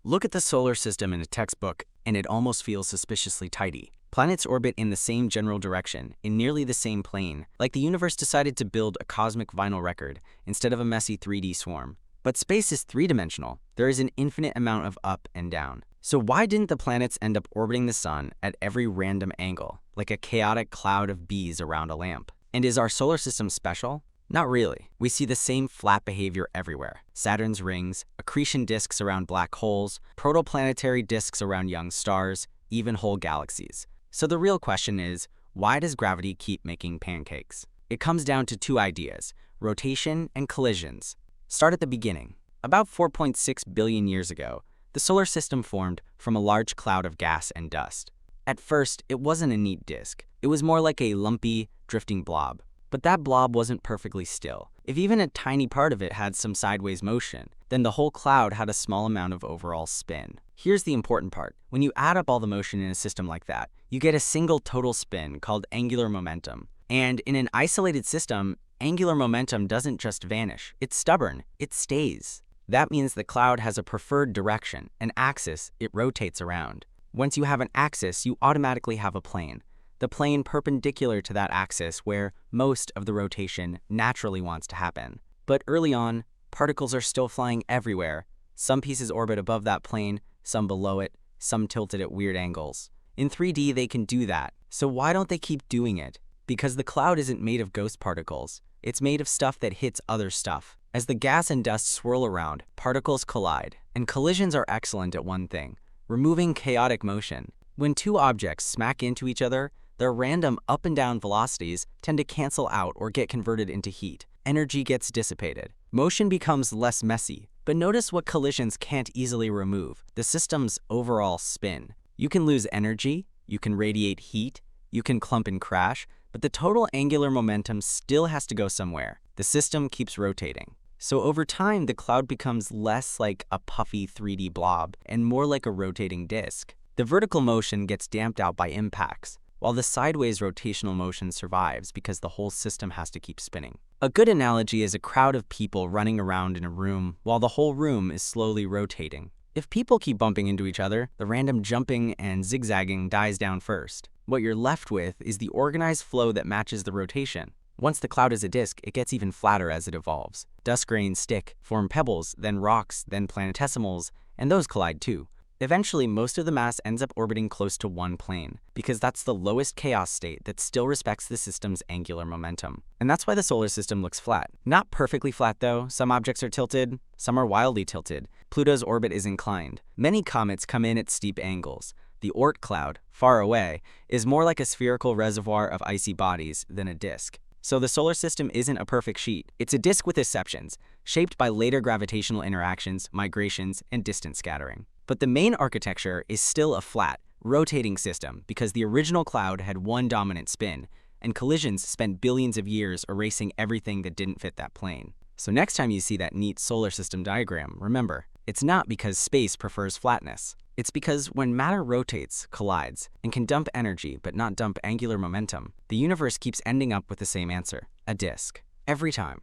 Look at the solar system in a textbook, and it almost feels suspiciously tidy. Planets orbit in the same general direction, in nearly the same plane, like the universe decided to build a cosmic vinyl record instead of a messy 3D swarm. But space is three-dimensional. There is an infinite amount of up and down. So why didn't the planets end up orbiting the sun at every random angle, like a chaotic cloud of bees around a lamp? And is our solar system special? Not really. We see the same flat behavior everywhere. Saturn's rings, accretion disks around black holes, protoplanetary disks around young stars, even whole galaxies. So the real question is, why does gravity keep making pancakes? It comes down to two ideas: rotation and collisions. Start at the beginning. About 4.6 billion years ago, the solar system formed from a large cloud of gas and dust. At first, it wasn't a neat disk. It was more like a lumpy, drifting blob. But that blob wasn't perfectly still. If even a tiny part of it had some sideways motion, then the whole cloud had a small amount of overall spin. Here's the important part. When you add up all the motion in a system like that, you get a single total spin called angular momentum. And in an isolated system, angular momentum doesn't just vanish. It's stubborn. It stays. That means the cloud has a preferred direction, an axis it rotates around. Once you have an axis, you automatically have a plane. The plane perpendicular to that axis where most of the rotation naturally wants to happen. But early on, particles are still flying everywhere. Some pieces orbit above that plane, some below it, some tilted at weird angles. In 3D, they can do that. So why don't they keep doing it? Because the cloud isn't made of ghost particles. It's made of stuff that hits other stuff. As the gas and dust swirl around, particles collide. And collisions are excellent at one thing: removing chaotic motion. When two objects smack into each other, their random up and down velocities tend to cancel out or get converted into heat. Energy gets dissipated. Motion becomes less messy. But notice what collisions can't easily remove: the system's overall spin. You can lose energy, you can radiate heat, you can clump and crash, but the total angular momentum still has to go somewhere. The system keeps rotating. So over time, the cloud becomes less like a puffy 3D blob and more like a rotating disk. The vertical motion gets damped out by impacts, while the sideways rotational motion survives because the whole system has to keep spinning. A good analogy is a crowd of people running around in a room while the whole room is slowly rotating. If people keep bumping into each other, the random jumping and zigzagging dies down first. What you're left with is the organized flow that matches the rotation. Once the cloud is a disk, it gets even flatter as it evolves. Dust grains stick, form pebbles, then rocks, then planetesimals, and those collide too. Eventually, most of the mass ends up orbiting close to one plane, because that's the lowest chaos state that still respects the system's angular momentum. And that's why the solar system looks flat. Not perfectly flat though. Some objects are tilted, some are wildly tilted. Pluto's orbit is inclined. Many comets come in at steep angles. The Oort cloud, far away, is more like a spherical reservoir of icy bodies than a disk. So the solar system isn't a perfect sheet. It's a disk with exceptions, shaped by later gravitational interactions, migrations, and distance scattering. But the main architecture is still a flat, rotating system because the original cloud had one dominant spin, and collisions spent billions of years erasing everything that didn't fit that plane. So next time you see that neat solar system diagram, remember, it's not because space prefers flatness. It's because when matter rotates, collides, and can dump energy but not dump angular momentum, the universe keeps ending up with the same answer: a disk. Every time.